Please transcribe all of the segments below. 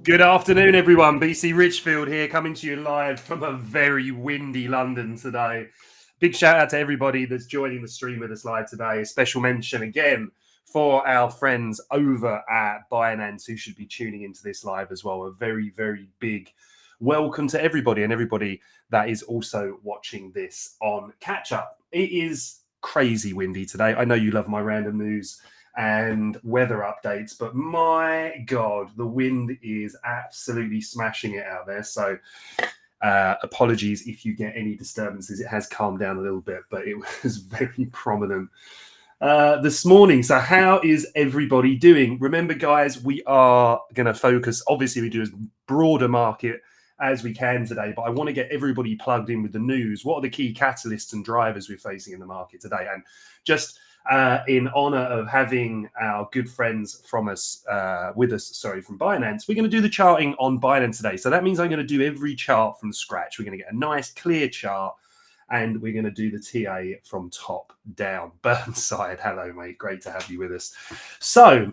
Good afternoon, everyone. BC Richfield here, coming to you live from a very windy London today. Big shout out to everybody that's joining the stream with us live today. A special mention again for our friends over at Binance who should be tuning into this live as well. A very, very big welcome to everybody and everybody that is also watching this on catch up. It is crazy windy today. I know you love my random news and weather updates, but my God, the wind is absolutely smashing it out there. So apologies if you get any disturbances. It has calmed down a little bit, but it was very prominent this morning. So how is everybody doing? Remember, guys, we are going to focus, obviously we do as broad a market as we can today, but I want to get everybody plugged in with the news. What are the key catalysts and drivers we're facing in the market today? And just in honor of having our good friends from us from Binance, we're going to do the charting on Binance today. So that means I'm going to do every chart from scratch. We're going to get a nice clear chart and we're going to do the TA from top down. Burnside, hello, mate. Great to have you with us. So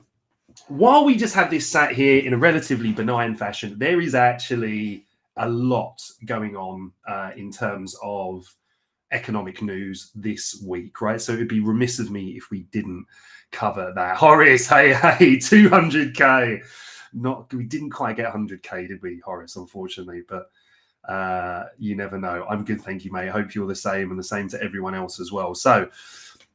while we just have this sat here in a relatively benign fashion, there is actually a lot going on in terms of economic news this week, right? So it'd be remiss of me if we didn't cover that. Horace, hey, 200k. We didn't quite get 100k, did we, Horace? Unfortunately, but you never know. I'm good, thank you, mate. I hope you're the same, and the same to everyone else as well. So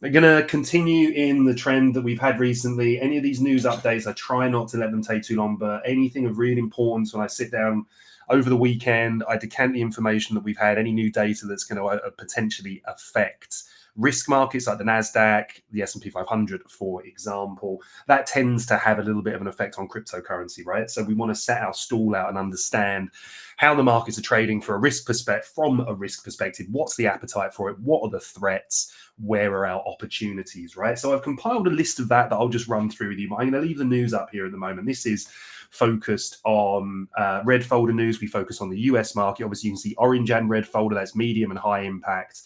we're going to continue in the trend that we've had recently. Any of these news updates, I try not to let them take too long, but anything of real importance when I sit down over the weekend, I decant the information that we've had, any new data that's going to potentially affect risk markets like the NASDAQ, the S&P 500, for example. That tends to have a little bit of an effect on cryptocurrency, right? So we want to set our stall out and understand how the markets are trading from a risk perspective. What's the appetite for it? What are the threats? Where are our opportunities, right? So I've compiled a list of that I'll just run through with you. But I'm going to leave the news up here at the moment. This is focused on red folder news. We focus on the US market. Obviously, you can see orange and red folder. That's medium and high impact.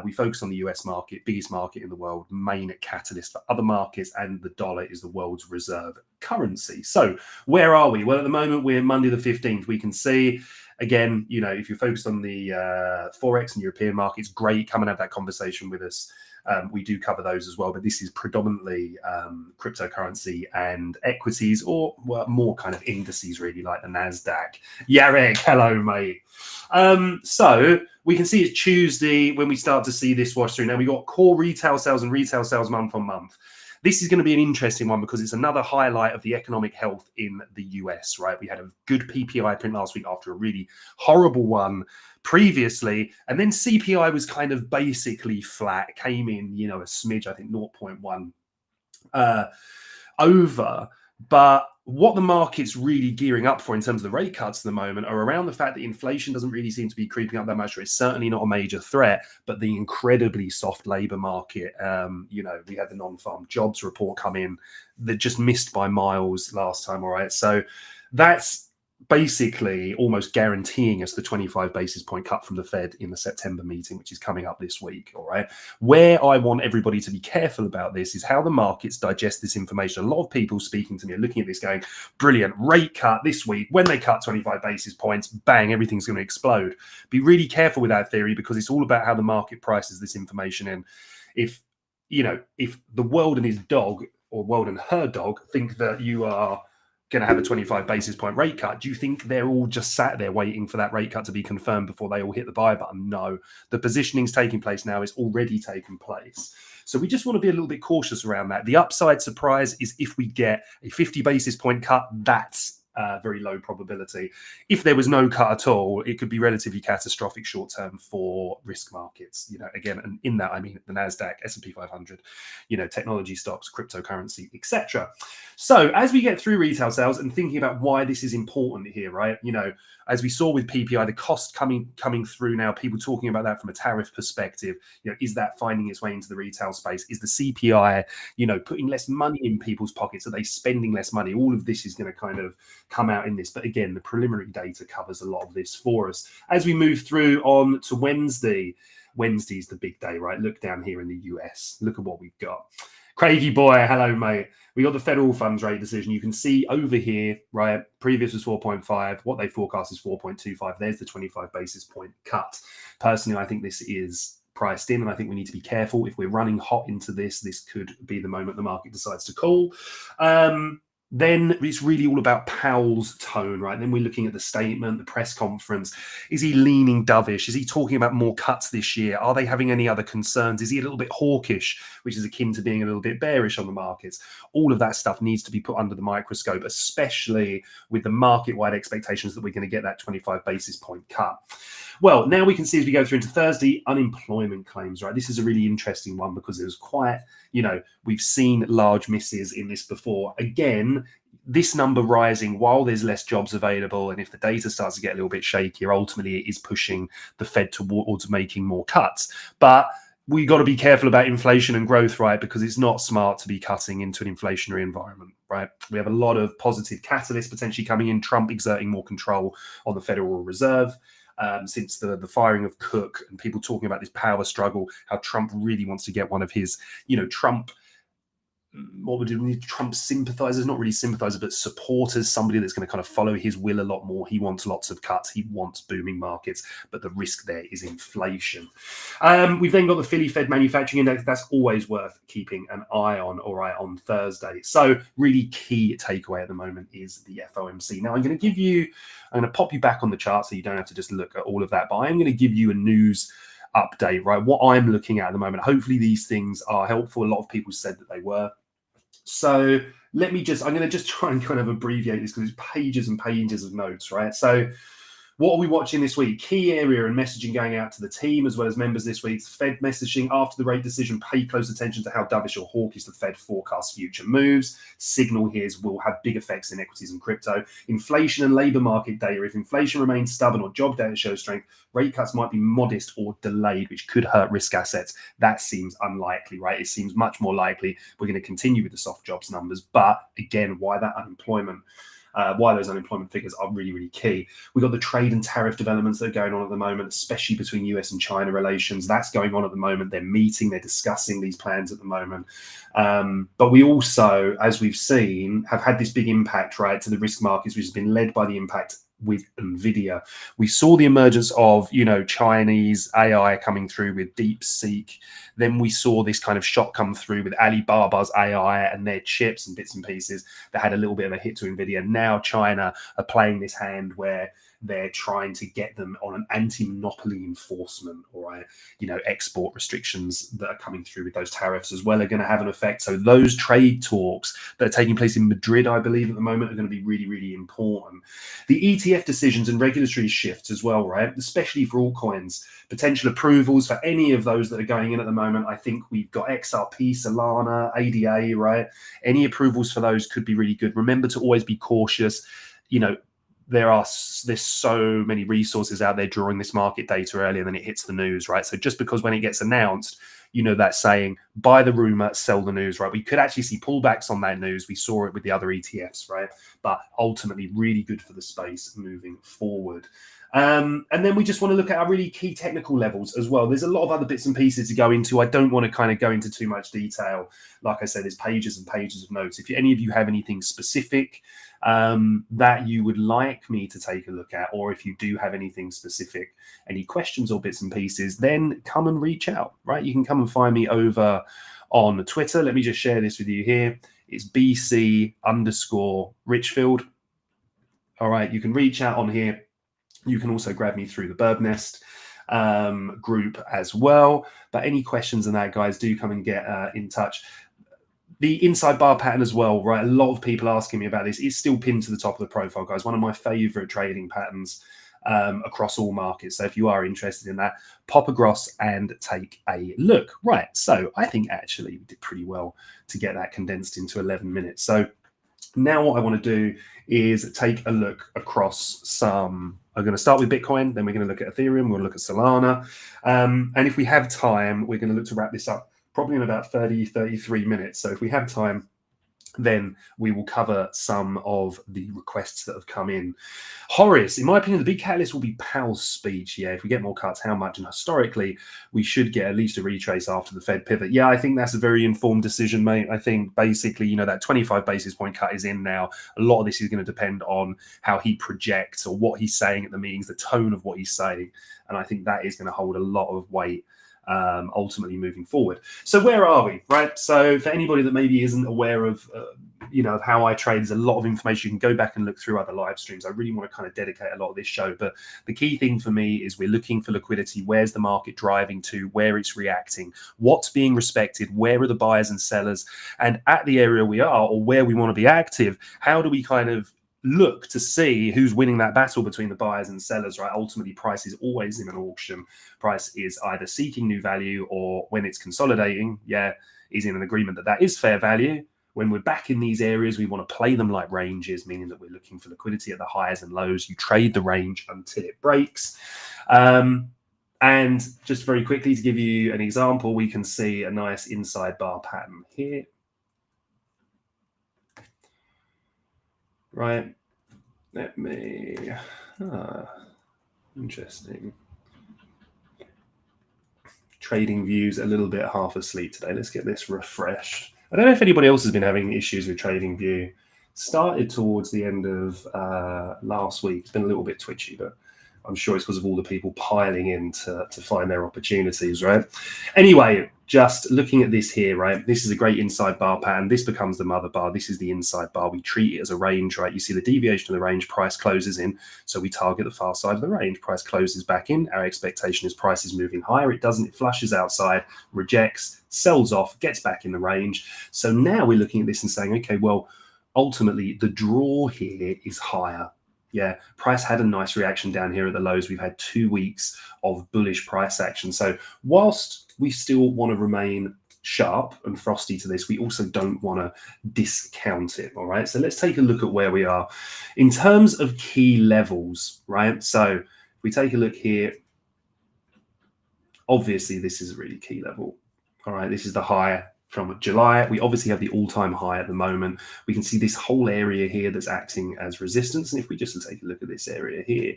We focus on the US market, biggest market in the world, main catalyst for other markets, and the dollar is the world's reserve currency. So where are we? Well, at the moment, we're Monday the 15th. We can see, again, you know, if you're focused on the Forex and European markets, great. Come and have that conversation with us. We do cover those as well, but this is predominantly cryptocurrency and equities, or more kind of indices, really, like the NASDAQ. Yarek, hello, mate. So we can see it's Tuesday when we start to see this wash through. Now, we got core retail sales and retail sales month on month. This is going to be an interesting one because it's another highlight of the economic health in the US, right? We had a good PPI print last week after a really horrible one previously. And then CPI was kind of basically flat, came in, you know, a smidge, I think 0.1 over. But what the market's really gearing up for in terms of the rate cuts at the moment are around the fact that inflation doesn't really seem to be creeping up that much, or it's certainly not a major threat, but the incredibly soft labor market. You know, we had the non-farm jobs report come in that just missed by miles last time, all right? So that's basically almost guaranteeing us the 25 basis point cut from the Fed in the September meeting, which is coming up this week, all right? Where I want everybody to be careful about this is how the markets digest this information. A lot of people speaking to me are looking at this going, brilliant, rate cut this week. When they cut 25 basis points, bang, everything's going to explode. Be really careful with that theory because it's all about how the market prices this information in. If, you know, if the world and his dog, or world and her dog, think that you are going to have a 25 basis point rate cut. Do you think they're all just sat there waiting for that rate cut to be confirmed before they all hit the buy button? No, the positioning's taking place now. It's already taken place. So we just want to be a little bit cautious around that. The upside surprise is if we get a 50 basis point cut, that's very low probability. If there was no cut at all, it could be relatively catastrophic short term for risk markets. Again, and in that I mean the Nasdaq, S&P 500, technology stocks, cryptocurrency, etc. So as we get through retail sales and thinking about why this is important here, right? As we saw with PPI, the cost coming through now, people talking about that from a tariff perspective. Is that finding its way into the retail space? Is the CPI, putting less money in people's pockets? Are they spending less money? All of this is going to kind of come out in this. But again, the preliminary data covers a lot of this for us. As we move through on to Wednesday, Wednesday's the big day, right? Look down here in the US. Look at what we've got. Craigie boy, hello, mate. We got the federal funds rate decision. You can see over here, right? Previous was 4.5. What they forecast is 4.25. There's the 25 basis point cut. Personally, I think this is priced in, and I think we need to be careful. If we're running hot into this, this could be the moment the market decides to call. Then it's really all about Powell's tone, right? Then we're looking at the statement, the press conference. Is he leaning dovish? Is he talking about more cuts this year? Are they having any other concerns? Is he a little bit hawkish, which is akin to being a little bit bearish on the markets? All of that stuff needs to be put under the microscope, especially with the market-wide expectations that we're going to get that 25 basis point cut. Well, now we can see as we go through into Thursday, unemployment claims, right? This is a really interesting one because it was quite, we've seen large misses in this before. Again, this number rising while there's less jobs available, and if the data starts to get a little bit shakier, ultimately it is pushing the Fed towards making more cuts. But we got to be careful about inflation and growth, right? Because it's not smart to be cutting into an inflationary environment, right? We have a lot of positive catalysts potentially coming in, Trump exerting more control on the Federal Reserve. Since the firing of Cook and people talking about this power struggle, how Trump really wants to get one of his, Trump sympathizers, not really sympathizers, but supporters, somebody that's going to kind of follow his will a lot more. He wants lots of cuts. He wants booming markets, but the risk there is inflation. We've then got the Philly Fed Manufacturing Index. That's always worth keeping an eye on, all right, on Thursday. So really key takeaway at the moment is the FOMC. Now I'm going to pop you back on the chart so you don't have to just look at all of that, but I'm going to give you a news update, right? What I'm looking at the moment. Hopefully these things are helpful. A lot of people said that they were. So I'm going to just try and kind of abbreviate this because it's pages and pages of notes, right? So what are we watching this week? Key area and messaging going out to the team as well as members this week. Fed messaging after the rate decision. Pay close attention to how dovish or hawkish the Fed forecasts future moves. Signal here will have big effects in equities and crypto. Inflation and labor market data. If inflation remains stubborn or job data shows strength, rate cuts might be modest or delayed, which could hurt risk assets. That seems unlikely, right? It seems much more likely we're going to continue with the soft jobs numbers. But again, why those unemployment figures are really, really key. We've got the trade and tariff developments that are going on at the moment, especially between US and China relations. That's going on at the moment. They're meeting, they're discussing these plans at the moment. But we also, as we've seen, have had this big impact, right, to the risk markets, which has been led by the impact with Nvidia. We saw the emergence of, Chinese AI coming through with DeepSeek. Then we saw this kind of shot come through with Alibaba's AI and their chips and bits and pieces that had a little bit of a hit to Nvidia. Now China are playing this hand where they're trying to get them on an anti-monopoly enforcement, all right? Export restrictions that are coming through with those tariffs as well are going to have an effect. So those trade talks that are taking place in Madrid, I believe, at the moment are going to be really, really important. The ETF decisions and regulatory shifts as well, right? Especially for altcoins, potential approvals for any of those that are going in at the moment. I think we've got XRP, Solana, ADA, right? Any approvals for those could be really good. Remember to always be cautious. There's so many resources out there drawing this market data earlier than it hits the news, right? So just because when it gets announced, that saying, buy the rumor, sell the news, right? We could actually see pullbacks on that news. We saw it with the other ETFs, right? But ultimately really good for the space moving forward. And then we just want to look at our really key technical levels as well. There's a lot of other bits and pieces to go into. I don't want to kind of go into too much detail. Like I said, there's pages and pages of notes. If any of you have anything specific that you would like me to take a look at, or if you do have anything specific, any questions or bits and pieces, then come and reach out, right? You can come and find me over on Twitter. Let me just share this with you here. It's BC_Richfield. All right, you can reach out on here. You can also grab me through the Bird Nest group as well. But any questions on that, guys, do come and get in touch. The inside bar pattern as well, right? A lot of people asking me about this. It's still pinned to the top of the profile, guys. One of my favorite trading patterns across all markets. So if you are interested in that, pop across and take a look. Right. So I think actually we did pretty well to get that condensed into 11 minutes. So now what I want to do is take a look across some. I'm going to start with Bitcoin, then we're going to look at Ethereum, we'll look at Solana. And if we have time, we're going to look to wrap this up probably in about 33 minutes. So if we have time, then we will cover some of the requests that have come in. Horace, in my opinion, the big catalyst will be Powell's speech. Yeah, if we get more cuts, how much? And historically, we should get at least a retrace after the Fed pivot. Yeah, I think that's a very informed decision, mate. I think basically, you know, that 25 basis point cut is in now. A lot of this is going to depend on how he projects or what he's saying at the meetings, the tone of what he's saying. And I think that is going to hold a lot of weight ultimately moving forward. So where are we, right? So for anybody that maybe isn't aware of, you know, how I trade, there's a lot of information. You can go back and look through other live streams. I really want to kind of dedicate a lot of this show. But the key thing for me is we're looking for liquidity. Where's the market driving to? Where it's reacting? What's being respected? Where are the buyers and sellers? And at the area we are or where we want to be active, how do we kind of look to see who's winning that battle between the buyers and sellers, right? Ultimately, price is always in an auction. Price is either seeking new value or when it's consolidating, is in an agreement that that is fair value. When we're back in these areas, we want to play them like ranges, meaning that we're looking for liquidity at the highs and lows. You trade the range until it breaks. And just very quickly to give you an example, we can see a nice inside bar pattern here. Right, let me, interesting. Trading views a little bit half asleep today. Let's get this refreshed. I don't know if anybody else has been having issues with trading view. Started towards the end of last week. It's been a little bit twitchy, but I'm sure it's because of all the people piling in to find their opportunities, right? Anyway, just looking at this here, right? This is a great inside bar pattern. This becomes the mother bar. This is the inside bar. We treat it as a range, right? You see the deviation of the range, price closes in. So we target the far side of the range. Price closes back in. Our expectation is price is moving higher. It doesn't. It flushes outside, rejects, sells off, gets back in the range. So now we're looking at this and saying, okay, well, ultimately the draw here is higher. Yeah, price had a nice reaction down here at the lows. We've had 2 weeks of bullish price action. So whilst we still want to remain sharp and frosty to this, we also don't want to discount it. All right, so let's take a look at where we are in terms of key levels, right? So if we take a look here, obviously this is a really key level. All right, this is the high from July. We obviously have the all-time high at the moment. We can see this whole area here that's acting as resistance. And if we just take a look at this area here,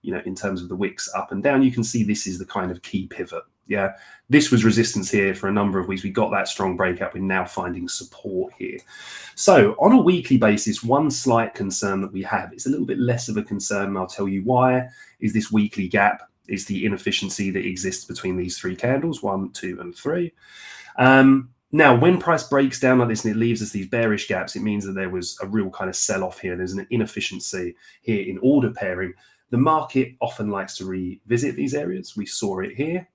you know, in terms of the wicks up and down, you can see this is the kind of key pivot. Yeah, this was resistance here for a number of weeks. We got that strong breakout. We're now finding support here. So on a weekly basis, one slight concern that we have, it's a little bit less of a concern, and I'll tell you why, is this weekly gap, is the inefficiency that exists between these three candles, 1, 2, and 3. Now, when price breaks down like this and it leaves us these bearish gaps, it means that there was a real kind of sell-off here. There's an inefficiency here in order pairing. The market often likes to revisit these areas. We saw it here.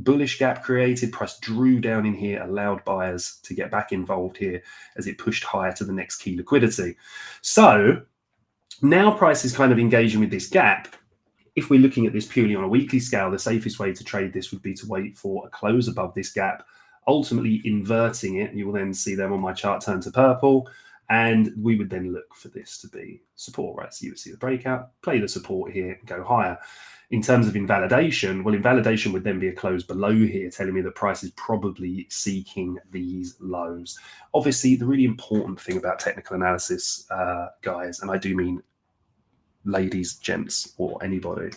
Bullish gap created, price drew down in here, allowed buyers to get back involved here as it pushed higher to the next key liquidity. So now price is kind of engaging with this gap. If we're looking at this purely on a weekly scale, the safest way to trade this would be to wait for a close above this gap, ultimately inverting it. You will then see them on my chart turn to purple, and we would then look for this to be support, right? So you would see the breakout, play the support here, and go higher. In terms of invalidation, well, invalidation would then be a close below here, telling me that price is probably seeking these lows. Obviously, the really important thing about technical analysis, guys, and I do mean ladies, gents, or anybody,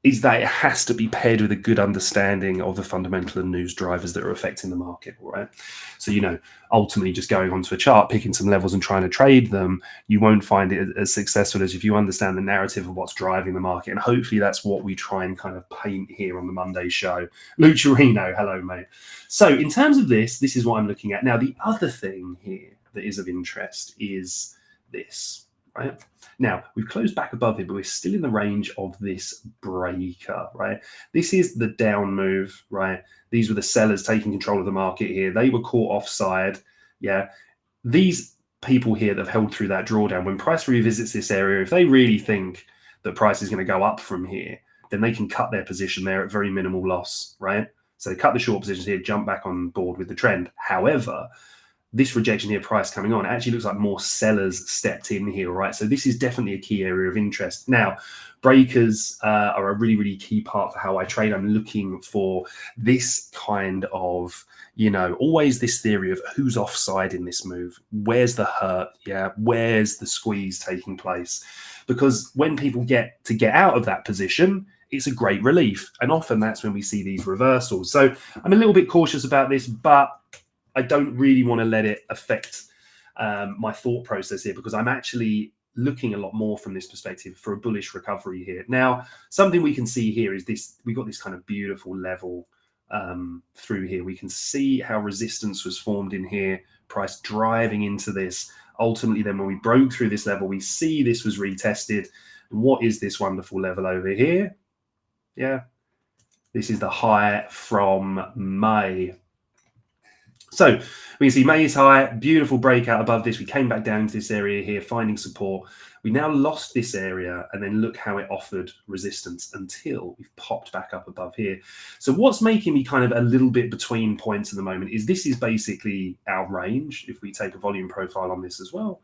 is that it has to be paired with a good understanding of the fundamental and news drivers that are affecting the market, all right? So, ultimately just going onto a chart, picking some levels and trying to trade them, you won't find it as successful as if you understand the narrative of what's driving the market. And hopefully that's what we try and kind of paint here on the Monday show. Luciarino, hello, mate. So in terms of this is what I'm looking at. Now, the other thing here that is of interest is this, right? Now, we've closed back above here, but we're still in the range of this breaker, right? This is the down move, right? These were the sellers taking control of the market here. They were caught offside. Yeah. These people here that have held through that drawdown, when price revisits this area, if they really think that price is going to go up from here, then they can cut their position there at very minimal loss, right? So they cut the short positions here, jump back on board with the trend. However, this rejection here, price coming on, actually looks like more sellers stepped in here, right? So this is definitely a key area of interest. Now, breakers are a really, really key part for how I trade. I'm looking for this kind of, always this theory of who's offside in this move. Where's the hurt? Yeah. Where's the squeeze taking place? Because when people get out of that position, it's a great relief. And often that's when we see these reversals. So I'm a little bit cautious about this, but I don't really want to let it affect my thought process here, because I'm actually looking a lot more from this perspective for a bullish recovery here. Now, something we can see here is this. We got this kind of beautiful level through here. We can see how resistance was formed in here, price driving into this. Ultimately, then when we broke through this level, we see this was retested. What is this wonderful level over here? Yeah, this is the high from May. So we can see May is high, beautiful breakout above this. We came back down into this area here, finding support. We now lost this area, and then look how it offered resistance until we've popped back up above here. So what's making me kind of a little bit between points at the moment is this is basically our range. If we take a volume profile on this as well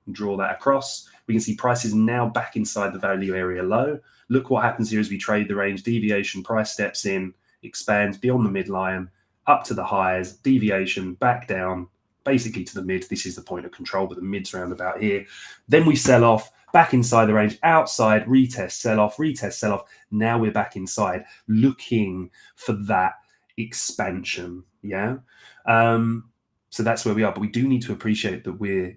and draw that across, we can see price is now back inside the value area low. Look what happens here as we trade the range. Deviation, price steps in, expands beyond the midline, up to the highs, deviation, back down, basically to the mid. This is the point of control, but the mid's round about here. Then we sell off, back inside the range, outside, retest, sell off, retest, sell off. Now we're back inside, looking for that expansion. Yeah. So that's where we are. But we do need to appreciate that we're,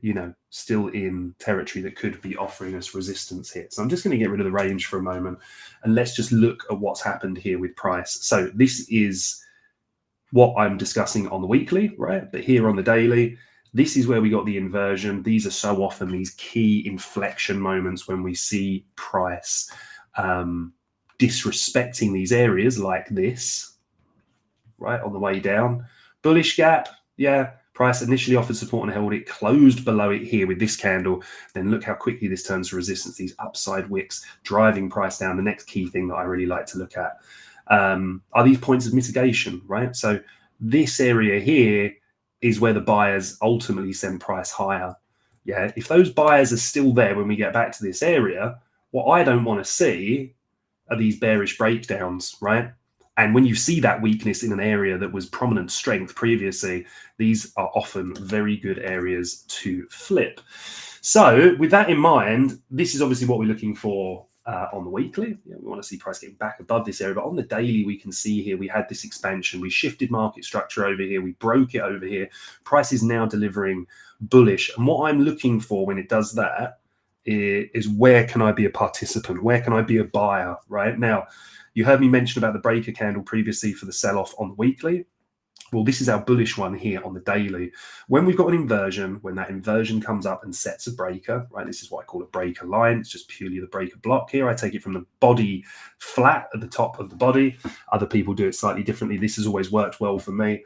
still in territory that could be offering us resistance here. So I'm just going to get rid of the range for a moment, and let's just look at what's happened here with price. So this is what I'm discussing on the weekly, right? But here on the daily, this is where we got the inversion. These are so often these key inflection moments when we see price disrespecting these areas like this, right, on the way down. Bullish gap, yeah. Price initially offered support and held it, closed below it here with this candle. Then look how quickly this turns to resistance, these upside wicks driving price down. The next key thing that I really like to look at are these points of mitigation, right? So this area here is where the buyers ultimately send price higher. Yeah, if those buyers are still there when we get back to this area, what I don't want to see are these bearish breakdowns, right? And when you see that weakness in an area that was prominent strength previously, these are often very good areas to flip. So with that in mind, this is obviously what we're looking for on the weekly. We want to see price getting back above this area. But on the daily, we can see here we had this expansion. We shifted market structure over here. We broke it over here. Price is now delivering bullish. And what I'm looking for when it does that is where can I be a participant? Where can I be a buyer, right? Now, you heard me mention about the breaker candle previously for the sell-off on the weekly. Well, this is our bullish one here on the daily. When we've got an inversion, when that inversion comes up and sets a breaker, right? This is what I call a breaker line. It's just purely the breaker block here. I take it from the body flat at the top of the body. Other people do it slightly differently. This has always worked well for me.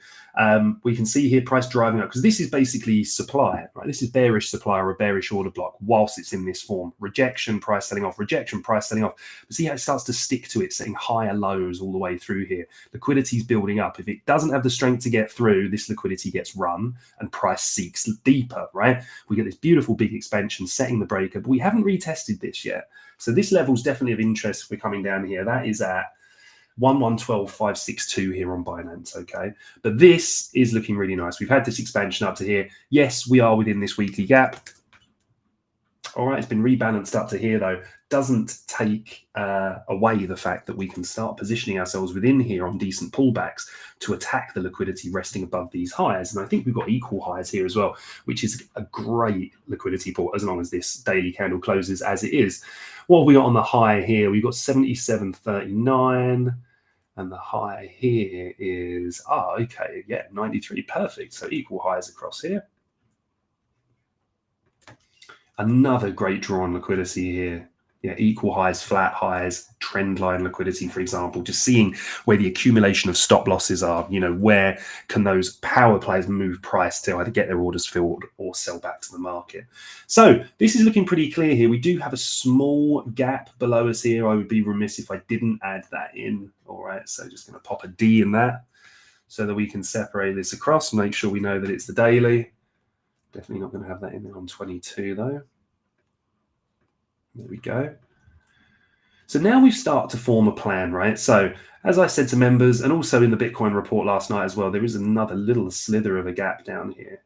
We can see here price driving up because this is basically supply, right? This is bearish supply or a bearish order block whilst it's in this form. Rejection, price selling off, rejection, price selling off. But see how it starts to stick to it, setting higher lows all the way through here. Liquidity is building up. If it doesn't have the strength to get through, this liquidity gets run and price seeks deeper, right? We get this beautiful big expansion setting the breaker, but we haven't retested this yet. So this level is definitely of interest if we're coming down here. That is at 1112,562 here on Binance, okay? But this is looking really nice. We've had this expansion up to here. Yes, we are within this weekly gap. All right, it's been rebalanced up to here though. Doesn't take away the fact that we can start positioning ourselves within here on decent pullbacks to attack the liquidity resting above these highs. And I think we've got equal highs here as well, which is a great liquidity pool as long as this daily candle closes as it is. What have we got on the high here? We've got 77.39. And the high here is, okay, yeah, 93, perfect. So equal highs across here. Another great draw on liquidity here. Yeah, equal highs, flat highs, trend line liquidity, for example, just seeing where the accumulation of stop losses are, where can those power players move price to either get their orders filled or sell back to the market. So this is looking pretty clear here. We do have a small gap below us here. I would be remiss if I didn't add that in. All right, so just going to pop a D in that so that we can separate this across, make sure we know that it's the daily. Definitely not going to have that in there on 22 though. There we go. So now we start to form a plan, right? So as I said to members, and also in the Bitcoin report last night as well, there is another little slither of a gap down here.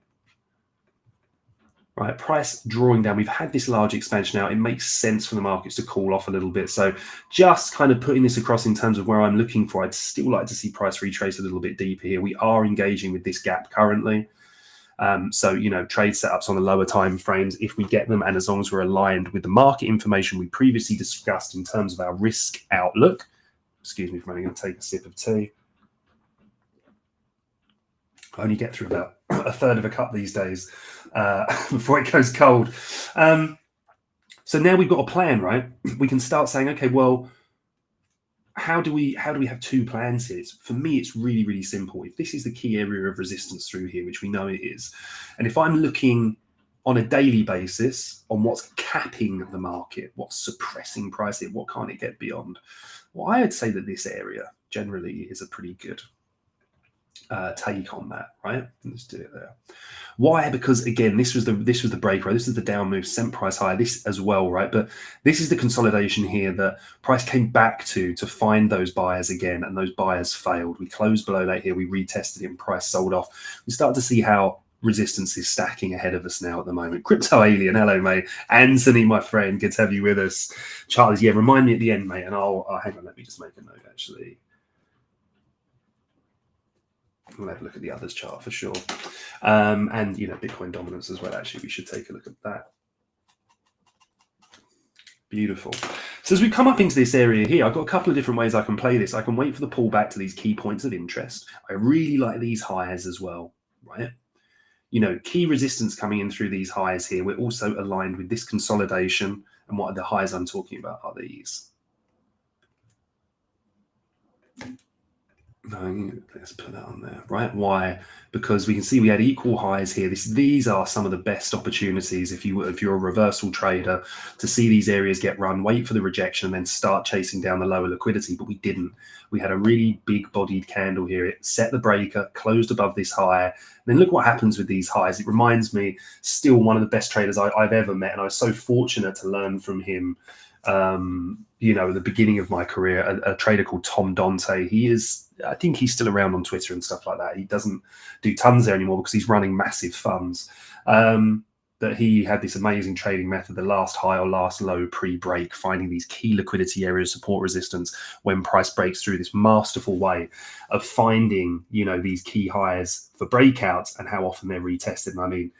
Right, price drawing down. We've had this large expansion out. It makes sense for the markets to cool off a little bit. So just kind of putting this across in terms of where I'm looking for, I'd still like to see price retrace a little bit deeper here. We are engaging with this gap currently. So, trade setups on the lower time frames, if we get them, and as long as we're aligned with the market information we previously discussed in terms of our risk outlook. Excuse me for a minute, I'm going to take a sip of tea. I only get through about a third of a cup these days before it goes cold. So now we've got a plan, right? We can start saying, okay, well, how do we have two plans here? For me, it's really, really simple. If this is the key area of resistance through here, which we know it is, and if I'm looking on a daily basis on what's capping the market, what's suppressing price here, what can't it get beyond? Well, I would say that this area generally is a pretty good take on that, right? Let's do it there. Why? Because again, this was the break, right? This is the down move, sent price high, this as well, right? But this is the consolidation here that price came back to find those buyers again, and those buyers failed. We closed below that here, we retested it, and price sold off. We start to see how resistance is stacking ahead of us now at the moment. Crypto Alien, hello, mate. Anthony, my friend, good to have you with us. Charles, yeah, remind me at the end, mate, and I'll hang on, let me just make a note, actually. We'll have a look at the others chart for sure. And, Bitcoin dominance as well. Actually, we should take a look at that. Beautiful. So as we come up into this area here, I've got a couple of different ways I can play this. I can wait for the pullback to these key points of interest. I really like these highs as well, right? Key resistance coming in through these highs here. We're also aligned with this consolidation. And what are the highs I'm talking about are these. No, let's put that on there, right? Why? Because we can see we had equal highs here. These are some of the best opportunities if you're a reversal trader to see these areas get run, wait for the rejection, and then start chasing down the lower liquidity. But we didn't. We had a really big-bodied candle here. It set the breaker, closed above this high. And then look what happens with these highs. It reminds me, still one of the best traders I've ever met, and I was so fortunate to learn from him. At the beginning of my career, a trader called Tom Dante. I think he's still around on Twitter and stuff like that. He doesn't do tons there anymore because he's running massive funds. But he had this amazing trading method, the last high or last low pre-break, finding these key liquidity areas, support resistance when price breaks through, this masterful way of finding, these key highs for breakouts and how often they're retested. And I mean,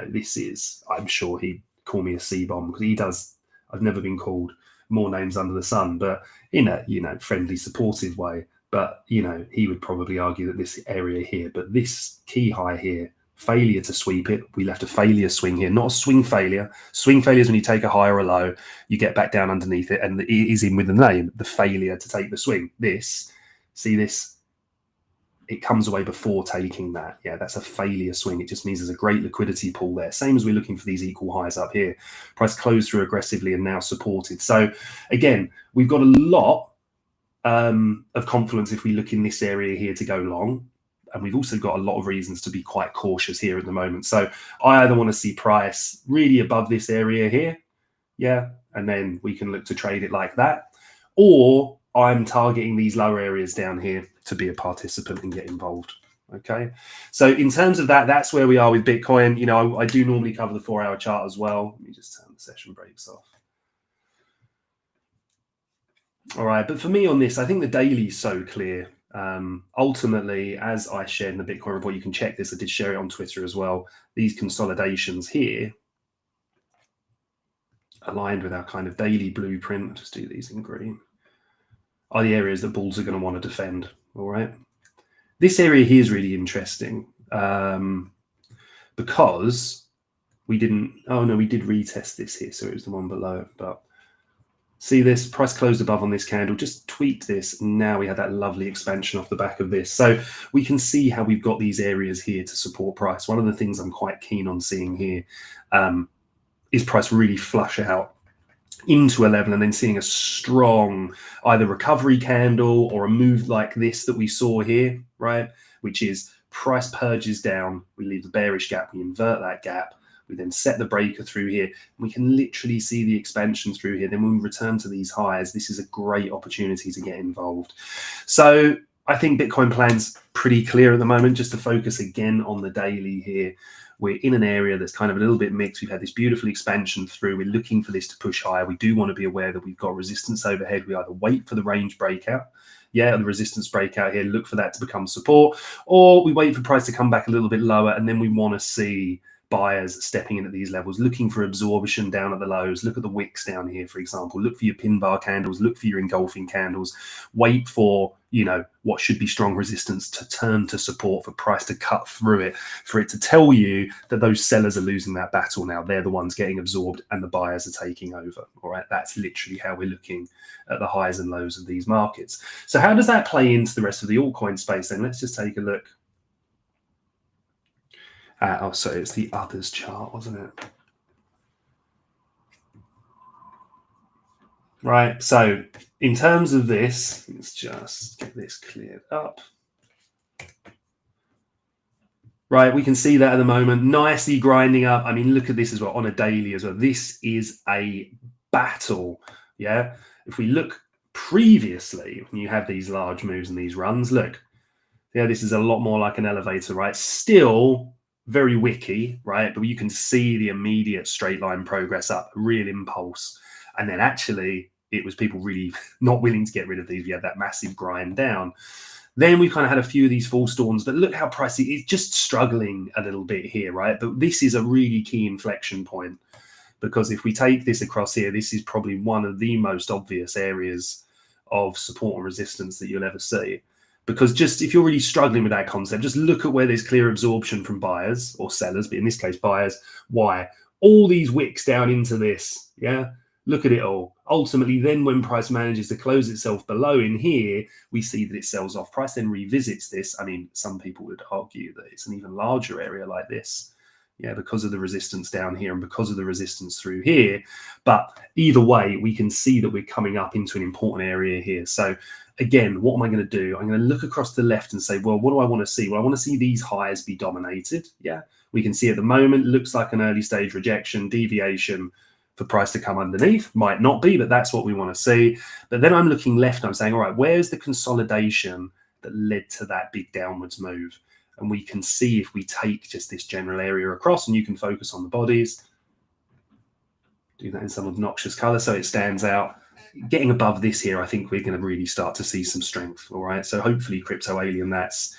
this is, I'm sure he'd call me a C-bomb because he does. I've never been called more names under the sun, but in a friendly, supportive way. But, he would probably argue that this area here, but this key high here, failure to sweep it, we left a failure swing here, not a swing failure. Swing failure is when you take a high or a low, you get back down underneath it, and it is in with the name, the failure to take the swing. This, it comes away before taking that. Yeah, that's a failure swing. It just means there's a great liquidity pool there. Same as we're looking for these equal highs up here. Price closed through aggressively and now supported. So again, we've got a lot of confidence if we look in this area here to go long. And we've also got a lot of reasons to be quite cautious here at the moment. So I either want to see price really above this area here. Yeah. And then we can look to trade it like that. Or I'm targeting these lower areas down here to be a participant and get involved. Okay, so in terms of that, that's where we are with Bitcoin. You know, I do normally cover the 4-hour chart as well. Let me just turn the session breaks off. All right, but for me on this, I think the daily is so clear. Ultimately, as I shared in the Bitcoin report, you can check this. I did share it on Twitter as well. These consolidations here, aligned with our kind of daily blueprint, I'll just do these in green, are the areas that bulls are going to want to defend. All right. This area here is really interesting because we didn't, oh no, we did retest this here. So it was the one below, but see this price closed above on this candle, just tweak this. Now we had that lovely expansion off the back of this. So we can see how we've got these areas here to support price. One of the things I'm quite keen on seeing here is price really flush out into a level and then seeing a strong either recovery candle or a move like this that we saw here, right? Which is price purges down, we leave the bearish gap, we invert that gap, we then set the breaker through here. We can literally see the expansion through here. Then when we return to these highs, this is a great opportunity to get involved. So I think Bitcoin plan's pretty clear at the moment, just to focus again on the daily here. We're in an area that's kind of a little bit mixed. We've had this beautiful expansion through. We're looking for this to push higher. We do want to be aware that we've got resistance overhead. We either wait for the range breakout, the resistance breakout here, look for that to become support, or we wait for price to come back a little bit lower, and then we want to see buyers stepping in at these levels, looking for absorption down at the lows. Look at the wicks down here, for example. Look for your pin bar candles, look for your engulfing candles. Wait for, you know, what should be strong resistance to turn to support, for price to cut through it, for it to tell you that those sellers are losing that battle now. They're the ones getting absorbed and the buyers are taking over. All right, that's literally how we're looking at the highs and lows of these markets. So how does that play into the rest of the altcoin space then? Let's just take a look. Oh, sorry, it's the others chart, wasn't it? Right, so in terms of this, let's just get this cleared up. Right, we can see that at the moment, nicely grinding up. I mean, look at this as well, on a daily as well. This is a battle, yeah? If we look previously, when you have these large moves and these runs, look, yeah, this is a lot more like an elevator, right? Still very wicky, right? But you can see the immediate straight line progress up, real impulse. And then actually it was people really not willing to get rid of these. We had that massive grind down. Then we kind of had a few of these false dawns, but look how pricey, it's just struggling a little bit here, right? But this is a really key inflection point, because if we take this across here, this is probably one of the most obvious areas of support and resistance that you'll ever see. Because just if you're really struggling with that concept, just look at where there's clear absorption from buyers or sellers, but in this case, buyers. Why? All these wicks down into this, yeah? Look at it all. Ultimately, then when price manages to close itself below in here, we see that it sells off. Price then revisits this. I mean, some people would argue that it's an even larger area like this, yeah, because of the resistance down here and because of the resistance through here. But either way, we can see that we're coming up into an important area here. So again, what am I going to do? I'm going to look across the left and say, well, what do I want to see? Well, I want to see these highs be dominated. Yeah, we can see at the moment, looks like an early stage rejection, deviation for price to come underneath. Might not be, but that's what we want to see. But then I'm looking left and I'm saying, all right, where's the consolidation that led to that big downwards move? And we can see if we take just this general area across, and you can focus on the bodies. Do that in some obnoxious color so it stands out. Getting above this here, I think we're going to really start to see some strength. All right, so hopefully Crypto Alien, that's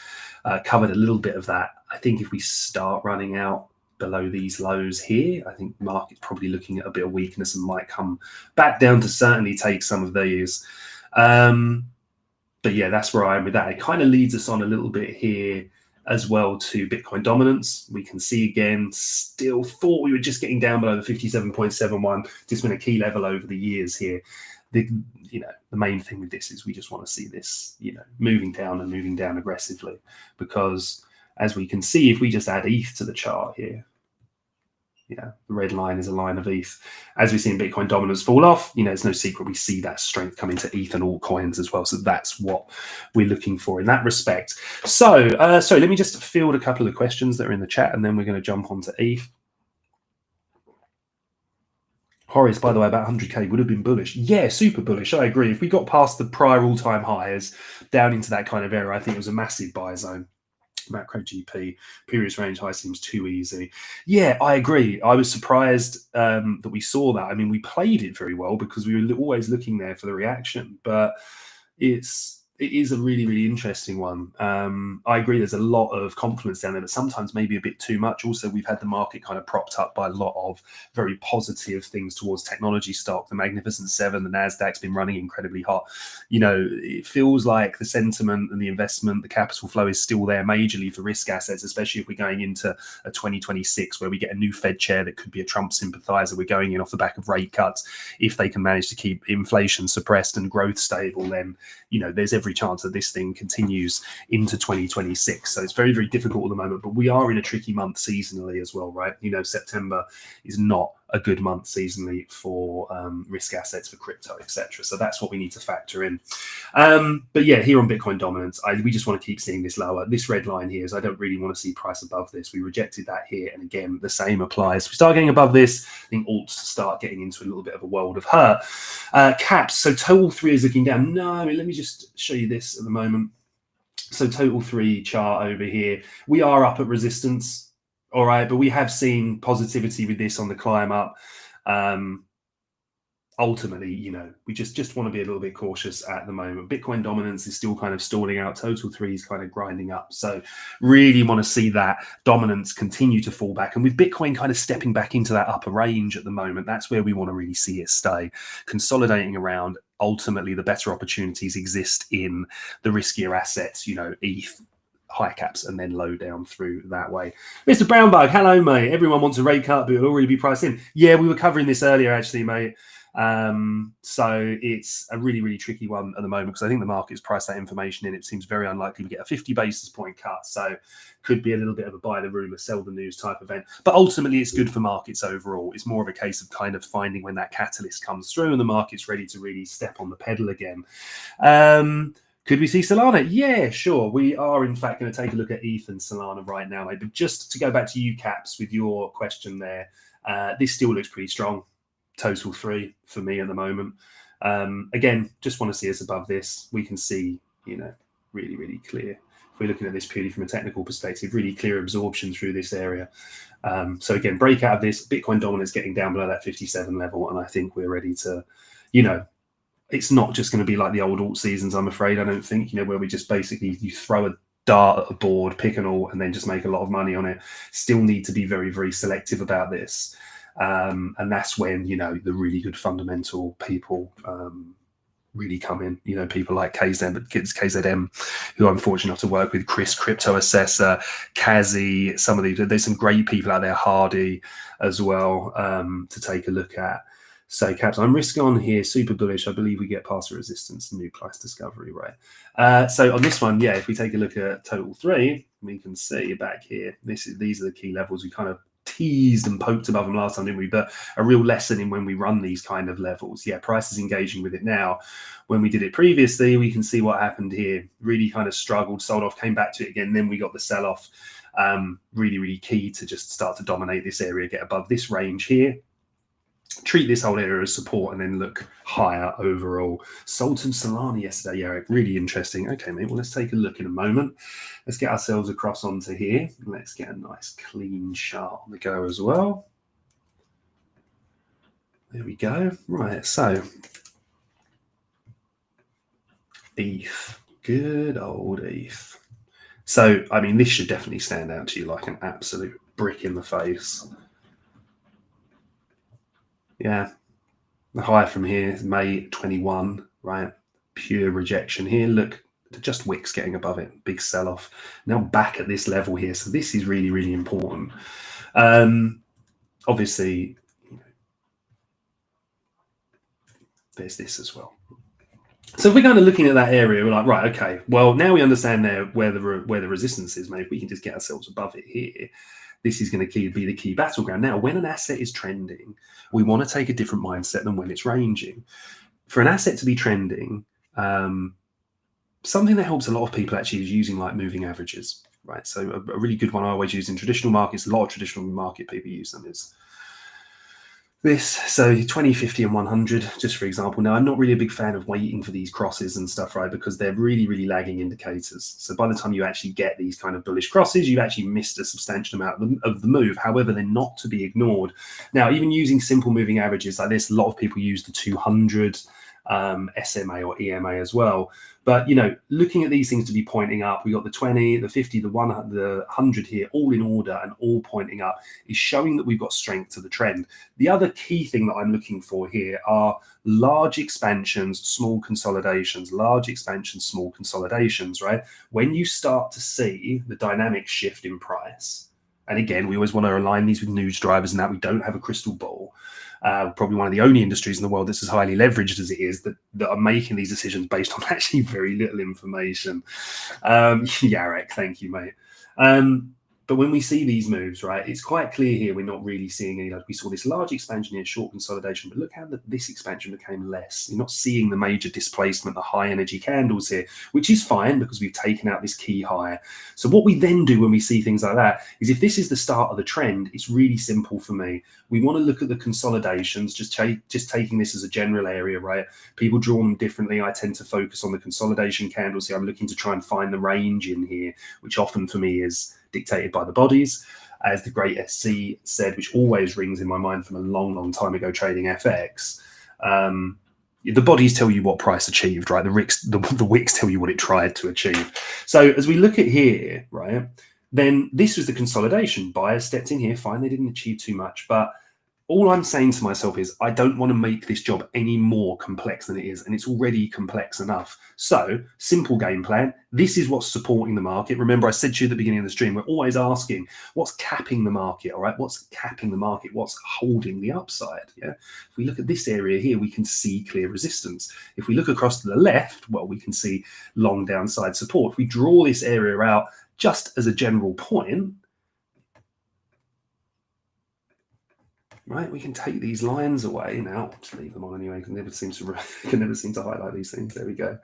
covered a little bit of that. I think if we start running out below these lows here, I think the market's probably looking at a bit of weakness and might come back down to certainly take some of these. But yeah, that's where I am with that. It kind of leads us on a little bit here as well to Bitcoin dominance. We can see again, still thought we were just getting down below the 57.71. Just been a key level over the years here. The main thing with this is we just want to see this, moving down and moving down aggressively, because as we can see, if we just add ETH to the chart here, the red line is a line of ETH. As we've seen Bitcoin dominance fall off, it's no secret we see that strength coming to ETH and altcoins as well. So that's what we're looking for in that respect. So, let me just field a couple of questions that are in the chat, and then we're going to jump onto ETH. Horace, by the way, about 100K would have been bullish. Yeah, super bullish. I agree. If we got past the prior all-time highs down into that kind of area, I think it was a massive buy zone. Macro GP, previous range high seems too easy. Yeah, I agree. I was surprised that we saw that. I mean, we played it very well because we were always looking there for the reaction, but it is a really, really interesting one. I agree there's a lot of confidence down there, but sometimes maybe a bit too much. Also, we've had the market kind of propped up by a lot of very positive things towards technology stock. The Magnificent Seven, the Nasdaq's been running incredibly hot. You know, it feels like the sentiment and the investment, the capital flow is still there majorly for risk assets, especially if we're going into a 2026 where we get a new Fed chair that could be a Trump sympathizer. We're going in off the back of rate cuts. If they can manage to keep inflation suppressed and growth stable, then, you know, there's every chance that this thing continues into 2026. So it's very, very difficult at the moment, but we are in a tricky month seasonally as well, right? You know, September is not a good month seasonally for risk assets, for crypto, etc. So that's what we need to factor in. But yeah, here on Bitcoin dominance, we just want to keep seeing this lower. This red line here is I don't really want to see price above this. We rejected that here, and again, the same applies. We start getting above this, I think alts start getting into a little bit of a world of hurt. Caps, so total 3 is looking down. No, I mean, let me just show you this at the moment. So total 3 chart over here, we are up at resistance. All right, but we have seen positivity with this on the climb up. Ultimately, you know, we just want to be a little bit cautious at the moment. Bitcoin dominance is still kind of stalling out. Total 3 is kind of grinding up. So really want to see that dominance continue to fall back. And with Bitcoin kind of stepping back into that upper range at the moment, that's where we want to really see it stay. Consolidating around, ultimately, the better opportunities exist in the riskier assets, you know, ETH, high caps, and then low down through that way. Mr. Brownbug, hello, mate. Everyone wants a rate cut, but it'll already be priced in. Yeah, we were covering this earlier, actually, mate. So it's a really, really tricky one at the moment because I think the market's priced that information in. It seems very unlikely we get a 50 basis point cut. So could be a little bit of a buy the rumor, sell the news type event. But ultimately, it's good for markets overall. It's more of a case of kind of finding when that catalyst comes through and the market's ready to really step on the pedal again. Could we see Solana? Yeah, sure. We are, in fact, going to take a look at ETH and Solana right now. But just to go back to you, Caps, with your question there, this still looks pretty strong. Total 3 for me at the moment. Again, just want to see us above this. We can see, you know, really, really clear. If we're looking at this purely from a technical perspective, really clear absorption through this area. So again, break out of this. Bitcoin dominance getting down below that 57 level. And I think we're ready to, you know, it's not just going to be like the old alt seasons, I'm afraid. I don't think, you know, where we just basically, you throw a dart at a board, pick an alt, and then just make a lot of money on it. Still need to be very, very selective about this. And that's when, you know, the really good fundamental people really come in. You know, people like KZM, who I'm fortunate enough to work with, Chris, Crypto Assessor, Kazi, some of these. There's some great people out there, Hardy as well, to take a look at. So, Caps, I'm risk on here, super bullish. I believe we get past the resistance, new price discovery, right? So on this one, yeah, if we take a look at total 3, we can see back here, these are the key levels. We kind of teased and poked above them last time, didn't we? But a real lesson in when we run these kind of levels. Yeah, price is engaging with it now. When we did it previously, we can see what happened here. Really kind of struggled, sold off, came back to it again. Then we got the sell-off. Really, really key to just start to dominate this area, get above this range here. Treat this whole area as support and then look higher overall. Sultan Solana yesterday, Eric, really interesting. Okay, mate, well, let's take a look in a moment. Let's get ourselves across onto here. Let's get a nice clean chart on the go as well. There we go. Right, so ETH, good old ETH. So, I mean, this should definitely stand out to you like an absolute brick in the face. Yeah, the high from here is May 21, right? Pure rejection here. Look, just wicks getting above it. Big sell-off. Now back at this level here. So this is really, really important. Obviously, you know, there's this as well. So if we're kind of looking at that area, we're like, right, okay, well, now we understand there where the resistance is. Maybe we can just get ourselves above it here. This is going to be the key battleground. Now, when an asset is trending, we want to take a different mindset than when it's ranging. For an asset to be trending, something that helps a lot of people actually is using like moving averages, right? So a really good one I always use in traditional markets, a lot of traditional market people use them, is this. So 20, 50 and 100, just for example. Now, I'm not really a big fan of waiting for these crosses and stuff, right? Because they're really, really lagging indicators. So by the time you actually get these kind of bullish crosses, you've actually missed a substantial amount of the move. However, they're not to be ignored. Now, even using simple moving averages like this, a lot of people use the 200 SMA or EMA as well. But, you know, looking at these things to be pointing up, we got the 20, the 50, the 100 here, all in order and all pointing up, is showing that we've got strength to the trend. The other key thing that I'm looking for here are large expansions, small consolidations, large expansions, small consolidations, right? When you start to see the dynamic shift in price, and again, we always want to align these with news drivers and that we don't have a crystal ball. Probably one of the only industries in the world that's as highly leveraged as it is that are making these decisions based on actually very little information. Yarek, thank you, mate. But when we see these moves, right, it's quite clear here we're not really seeing any. Like we saw this large expansion here, short consolidation, but look how this expansion became less. You're not seeing the major displacement, the high energy candles here, which is fine because we've taken out this key high. So what we then do when we see things like that is if this is the start of the trend, it's really simple for me. We want to look at the consolidations, just taking this as a general area, right? People draw them differently. I tend to focus on the consolidation candles here. I'm looking to try and find the range in here, which often for me is dictated by the bodies, as the great SC said, which always rings in my mind from a long, long time ago trading FX. The bodies tell you what price achieved, right? The wicks tell you what it tried to achieve. So as we look at here, right, then this was the consolidation. Buyers stepped in here, fine, they didn't achieve too much, but all I'm saying to myself is I don't want to make this job any more complex than it is, and it's already complex enough. So, simple game plan. This is what's supporting the market. Remember, I said to you at the beginning of the stream, we're always asking, what's capping the market, all right? What's capping the market? What's holding the upside, yeah? If we look at this area here, we can see clear resistance. If we look across to the left, well, we can see long downside support. If we draw this area out just as a general point, right, we can take these lines away now. Just leave them on anyway. Can never seem to highlight these things. There we go.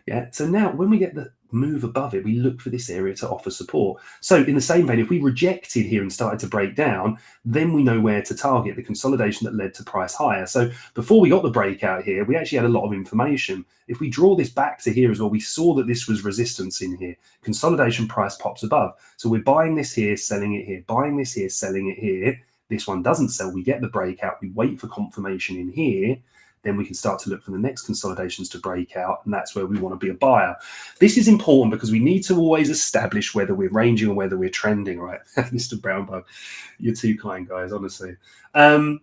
Yeah. So now, when we get the move above it, we look for this area to offer support. So, in the same vein, if we rejected here and started to break down, then we know where to target the consolidation that led to price higher. So, before we got the breakout here, we actually had a lot of information. If we draw this back to here as well, we saw that this was resistance in here. Consolidation price pops above. So, we're buying this here, selling it here, buying this here, selling it here. This one doesn't sell, we get the breakout, we wait for confirmation in here, then we can start to look for the next consolidations to break out, and that's where we want to be a buyer. This is important because we need to always establish whether we're ranging or whether we're trending, right? Mr. Brownbug, you're too kind, guys, honestly. And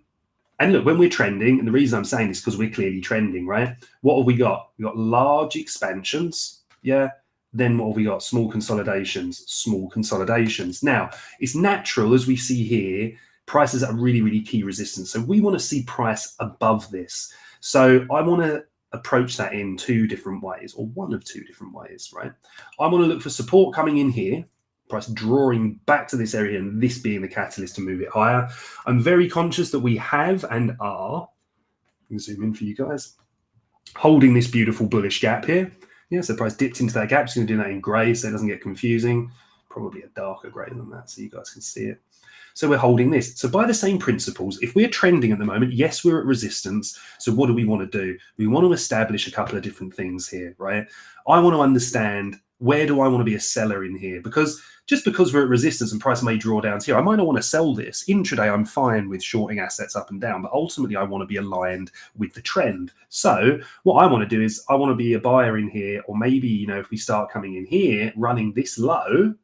look, when we're trending, and the reason I'm saying this is because we're clearly trending, right? What have we got? We've got large expansions, yeah? Then what have we got? Small consolidations, small consolidations. Now, it's natural, as we see here, price is at a really, really key resistance. So we want to see price above this. So I want to approach that in two different ways, or one of two different ways, right? I want to look for support coming in here, price drawing back to this area, and this being the catalyst to move it higher. I'm very conscious that we have and are, let me zoom in for you guys, holding this beautiful bullish gap here. Yeah, so price dipped into that gap. Just going to do that in grey so it doesn't get confusing. Probably a darker grey than that so you guys can see it. So we're holding this. So by the same principles, if we're trending at the moment, yes, we're at resistance. So what do we want to do? We want to establish a couple of different things here, right? I want to understand, where do I want to be a seller in here? Because just because we're at resistance and price may draw down here, I might not want to sell this. Intraday, I'm fine with shorting assets up and down, but ultimately I want to be aligned with the trend. So what I want to do is I want to be a buyer in here, or maybe, you know, if we start coming in here, running this low,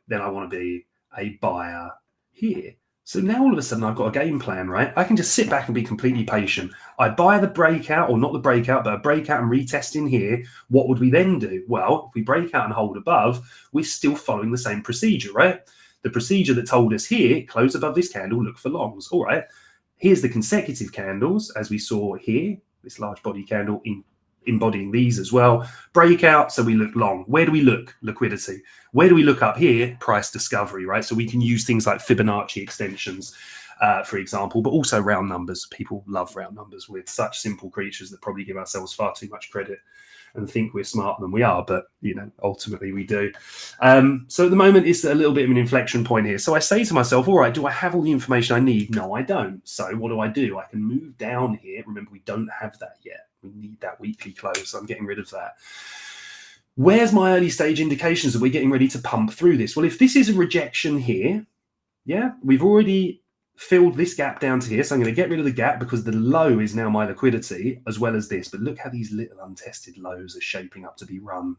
then I want to be a buyer here. So now all of a sudden I've got a game plan, right? I can just sit back and be completely patient. I buy the breakout, or not the breakout, but a breakout and retest in here. What would we then do? Well, if we break out and hold above, we're still following the same procedure, right? The procedure that told us here, close above this candle, look for longs. All right, here's the consecutive candles, as we saw here, this large body candle embodying these as well. Breakout, so we look long. Where do we look? Liquidity. Where do we look up here? Price discovery, right? So we can use things like Fibonacci extensions, for example, but also round numbers. People love round numbers. We're such simple creatures that probably give ourselves far too much credit. and think we're smarter than we are, but ultimately we do. So at the moment, it's a little bit of an inflection point here. So I say to myself, all right, do I have all the information I need? No, I don't. So what do? I can move down here. Remember, we don't have that yet. We need that weekly close. So I'm getting rid of that. Where's my early stage indications that we're getting ready to pump through this? Well, if this is a rejection here, we've already filled this gap down to here. So I'm going to get rid of the gap because the low is now my liquidity as well as this. But look how these little untested lows are shaping up to be run.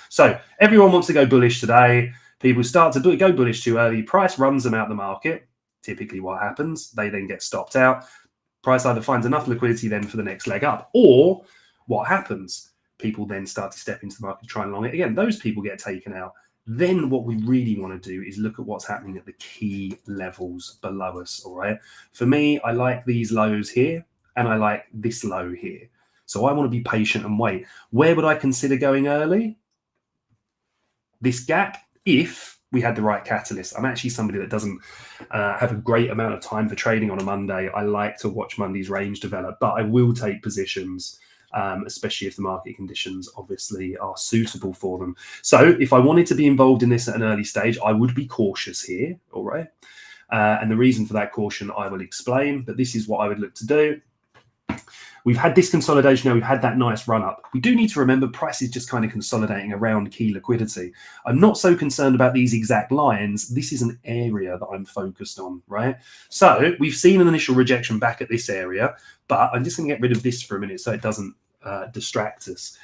So everyone wants to go bullish today. People start to go bullish too early. Price runs them out the market. Typically what happens, they then get stopped out. Price either finds enough liquidity then for the next leg up, or what happens? People then start to step into the market, try and long it again. Those people get taken out. Then what we really want to do is look at what's happening at the key levels below us, all right? For me, I like these lows here, and I like this low here. So I want to be patient and wait. Where would I consider going early? This gap, if we had the right catalyst. I'm actually somebody that doesn't have a great amount of time for trading on a Monday. I like to watch Monday's range develop, but I will take positions, especially if the market conditions obviously are suitable for them. So if I wanted to be involved in this at an early stage, I would be cautious here, all right? And the reason for that caution I will explain, but this is what I would look to do. We've had this consolidation now, we've had that nice run up. We do need to remember price is just kind of consolidating around key liquidity. I'm not so concerned about these exact lines. This is an area that I'm focused on, right? So we've seen an initial rejection back at this area, but I'm just going to get rid of this for a minute so it doesn't distract us.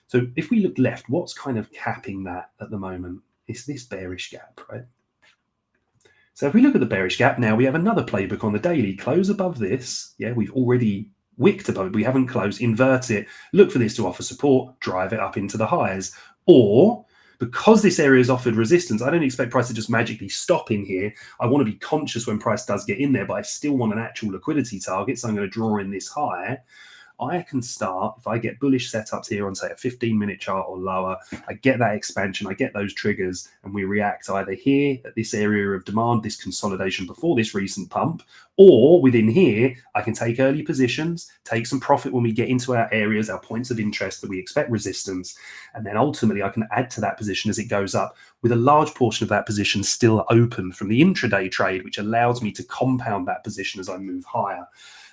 So if we look left, what's kind of capping that at the moment? It's this bearish gap, right? So if we look at the bearish gap now, we have another playbook on the daily. Close above this. We've already wicked above it. We haven't closed. Invert it. Look for this to offer support. Drive it up into the highs. Or because this area is offered resistance, I don't expect price to just magically stop in here. I want to be conscious when price does get in there, but I still want an actual liquidity target. So I'm going to draw in this high. I can start, if I get bullish setups here on, say, a 15-minute chart or lower, I get that expansion, I get those triggers, and we react either here at this area of demand, this consolidation before this recent pump, or within here, I can take early positions, take some profit when we get into our areas, our points of interest that we expect resistance, and then ultimately I can add to that position as it goes up with a large portion of that position still open from the intraday trade, which allows me to compound that position as I move higher.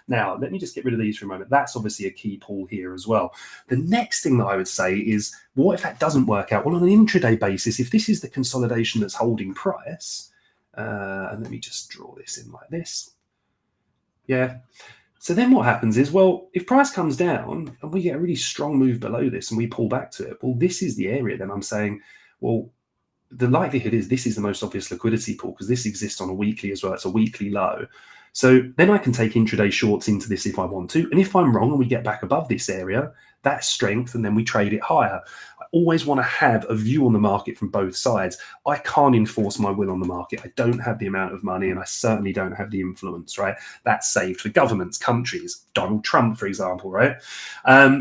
Now, let me just get rid of these for a moment. That's obviously a key pull here as well. The next thing that I would say is, what if that doesn't work out? Well, on an intraday basis, if this is the consolidation that's holding price, and let me just draw this in like this. So then what happens is, well, if price comes down and we get a really strong move below this and we pull back to it, well, this is the area. Then I'm saying, well, the likelihood is this is the most obvious liquidity pool because this exists on a weekly as well. It's a weekly low. So then I can take intraday shorts into this if I want to. And if I'm wrong and we get back above this area, that's strength, and then we trade it higher. I always want to have a view on the market from both sides. I can't enforce my will on the market. I don't have the amount of money, and I certainly don't have the influence, right? That's saved for governments, countries, Donald Trump, for example, right?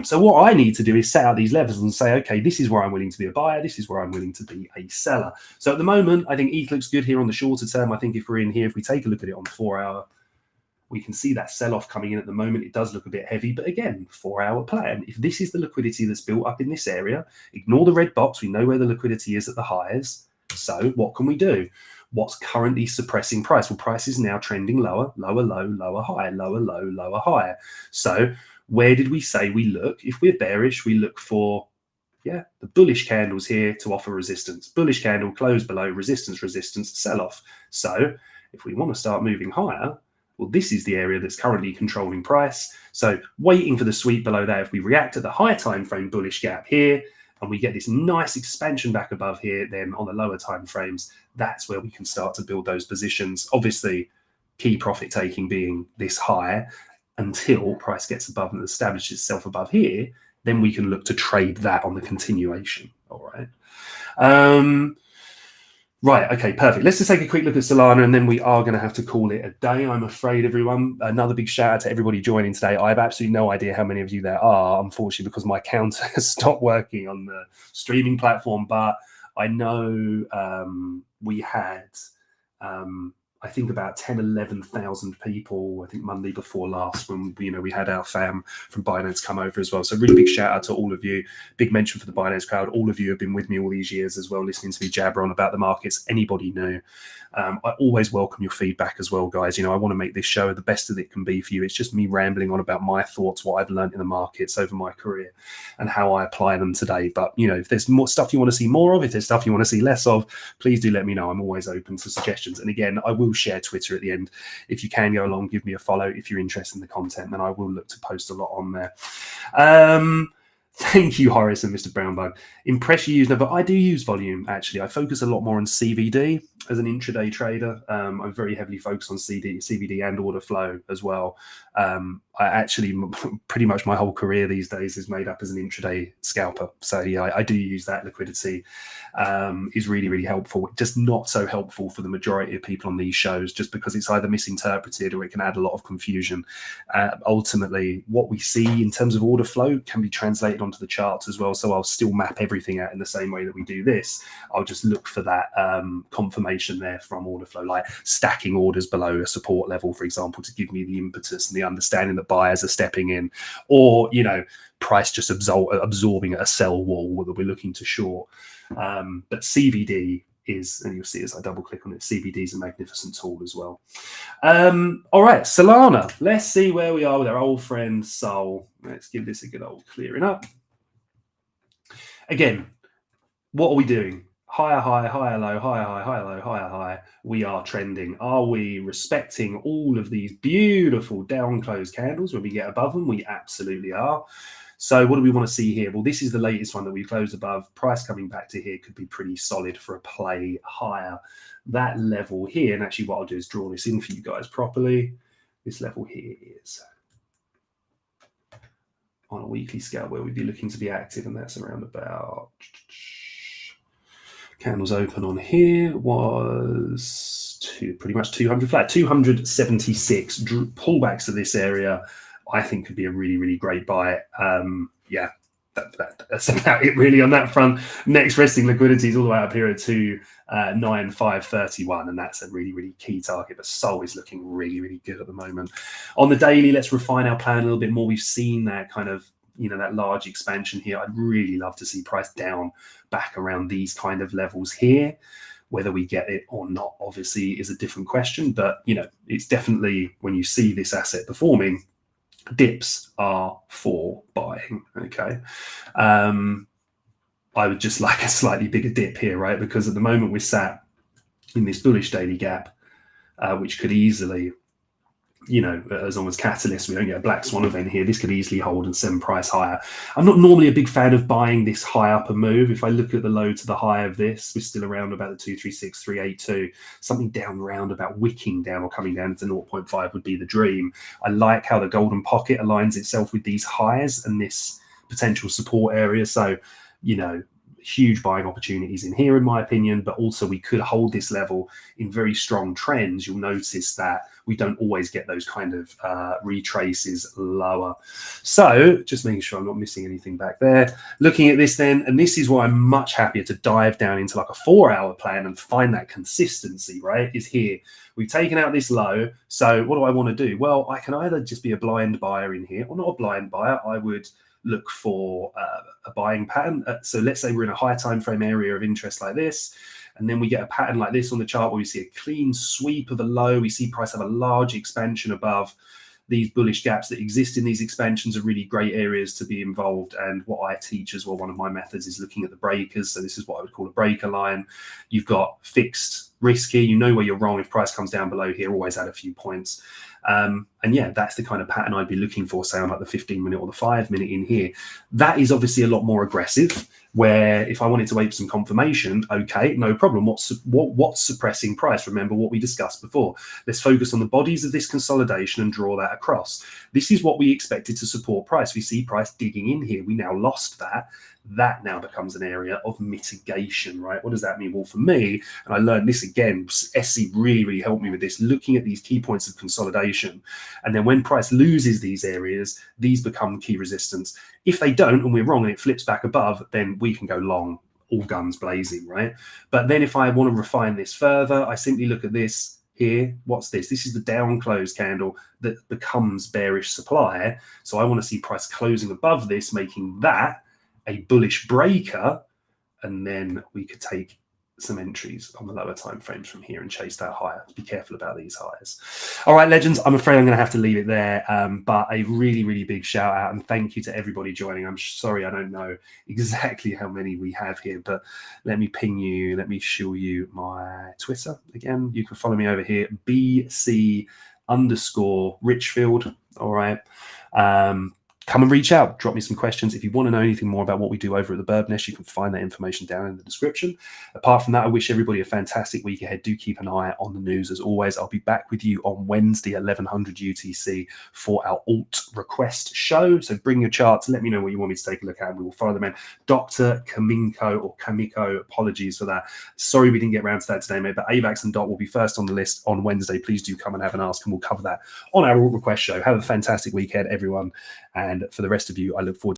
So what I need to do is set out these levels and say, okay, this is where I'm willing to be a buyer. This is where I'm willing to be a seller. So at the moment, I think ETH looks good here on the shorter term. I think if we're in here, if we take a look at it on 4 hour, we can see that sell-off coming in at the moment. It does look a bit heavy, but again, 4 hour plan. If this is the liquidity that's built up in this area, ignore the red box. We know where the liquidity is at the highs. So what can we do? What's currently suppressing price? Well, price is now trending lower, lower, low, lower, high, lower, low, lower, high. So where did we say we look? If we're bearish, we look for, the bullish candles here to offer resistance. Bullish candle, close below, resistance, resistance, sell-off. So if we want to start moving higher, well, this is the area that's currently controlling price. So waiting for the sweep below there, if we react to the higher time frame bullish gap here, and we get this nice expansion back above here, then on the lower time frames, that's where we can start to build those positions. Obviously, key profit taking being this high until price gets above and establishes itself above here, then we can look to trade that on the continuation. All right. Right, okay, perfect. Let's just take a quick look at Solana, and then we are going to have to call it a day, I'm afraid, everyone. Another big shout out to everybody joining today. I have absolutely no idea how many of you there are, unfortunately, because my counter has stopped working on the streaming platform. But I know we had I think about 10, 11,000 people, I think Monday before last, when we had our fam from Binance come over as well. So really big shout out to all of you. Big mention for the Binance crowd. All of you have been with me all these years as well, listening to me jabber on about the markets. Anybody new, I always welcome your feedback as well, guys. I want to make this show the best that it can be for you. It's just me rambling on about my thoughts, what I've learned in the markets over my career, and how I apply them today. But if there's more stuff you want to see more of, if there's stuff you want to see less of, please do let me know. I'm always open to suggestions. And again, I will share Twitter at the end. If you can go along, give me a follow. If you're interested in the content, then I will look to post a lot on there. Thank you, Horace and Mr. Brownbug. Impress you use Nova. I do use volume, actually. I focus a lot more on CVD as an intraday trader. I'm very heavily focused on CVD and order flow as well. I actually, pretty much my whole career these days is made up as an intraday scalper. So yeah, I do use that. Liquidity is really, really helpful. Just not so helpful for the majority of people on these shows, just because it's either misinterpreted or it can add a lot of confusion. Ultimately, what we see in terms of order flow can be translated onto the charts as well. So I'll still map everything out in the same way that we do this. I'll just look for that confirmation there from order flow, like stacking orders below a support level, for example, to give me the impetus and the understanding that buyers are stepping in, or price just absorbing a sell wall that we're looking to short. But CVD is, and you'll see as I double click on it, CVD is a magnificent tool as well. All right, Solana. Let's see where we are with our old friend Sol. Let's give this a good old clearing up. Again, what are we doing? Higher high, higher low, higher high, higher low, higher high. We are trending. Are we respecting all of these beautiful down close candles when we get above them? We absolutely are. So what do we want to see here? Well, this is the latest one that we closed above. Price coming back to here could be pretty solid for a play higher. That level here, and actually what I'll do is draw this in for you guys properly. This level here is on a weekly scale where we'd be looking to be active, and that's around about, candles open on here was pretty much 200 flat, 276. Pullbacks to this area I think could be a really, really great buy. Yeah, that's about it really on that front. Next resting liquidity is all the way up here at 295.31, and that's a really, really key target. But Sol is looking really, really good at the moment. On the daily, let's refine our plan a little bit more. We've seen that kind of, that large expansion here. I'd really love to see price down back around these kind of levels here. Whether we get it or not, obviously, is a different question. But, it's definitely, when you see this asset performing, dips are for buying. Okay. I would just like a slightly bigger dip here, right? Because at the moment we're sat in this bullish daily gap, which could easily, as long as catalyst, we don't get a black swan event here, this could easily hold and send price higher. I'm not normally a big fan of buying this high upper move. If I look at the low to the high of this, we're still around about the 236, 382. Something down round about wicking down or coming down to 0.5 would be the dream. I like how the golden pocket aligns itself with these highs and this potential support area. So, huge buying opportunities in here, in my opinion, but also we could hold this level in very strong trends. You'll notice that we don't always get those kind of retraces lower. So just making sure I'm not missing anything back there. Looking at this then, and this is why I'm much happier to dive down into like a 4-hour plan and find that consistency, right, is here. We've taken out this low. So what do I want to do? Well, I can either just be a blind buyer in here or not a blind buyer. I would look for a buying pattern. So let's say we're in a high time frame area of interest like this, and then we get a pattern like this on the chart where we see a clean sweep of a low. We see price have a large expansion above these bullish gaps that exist in these expansions are really great areas to be involved. And what I teach as well, one of my methods is looking at the breakers. So this is what I would call a breaker line. You've got fixed risk here. You know where you're wrong. If price comes down below here, always add a few points. And yeah, that's the kind of pattern I'd be looking for, say on like the 15-minute or the 5-minute in here. That is obviously a lot more aggressive, where if I wanted to wait for some confirmation, okay, no problem. What's suppressing price? Remember what we discussed before. Let's focus on the bodies of this consolidation and draw that across. This is what we expected to support price. We see price digging in here. We now lost that. That now becomes an area of mitigation, right? What does that mean? Well, for me, and I learned this again, SC really helped me with this, looking at these key points of consolidation. And then when price loses these areas, these become key resistance. If they don't, and we're wrong, and it flips back above, then we can go long, all guns blazing, right? But then if I want to refine this further, I simply look at this. here. What's this? This is the down close candle that becomes bearish supply. So I want to see price closing above this, making that a bullish breaker, and then we could take some entries on the lower time frames from here and chase that higher. Be careful about these highs. All right, legends, I'm afraid I'm going to have to leave it there, but a really, really big shout out and thank you to everybody joining. I'm sorry I don't know exactly how many we have here, but let me ping you, let me show you my Twitter again. You can follow me over here, BC_Richfield. All right. Come and reach out, drop me some questions. If you want to know anything more about what we do over at the Bird Nest, you can find that information down in the description. Apart from that, I wish everybody a fantastic week ahead. Do keep an eye on the news. As always, I'll be back with you on Wednesday at 1100 UTC for our alt request show. So bring your charts, let me know what you want me to take a look at, and we will follow them in. Dr. Kamiko, apologies for that. Sorry we didn't get around to that today, mate, but AVAX and DOT will be first on the list on Wednesday. Please do come and have an ask, and we'll cover that on our alt request show. Have a fantastic weekend, everyone. And for the rest of you, I look forward to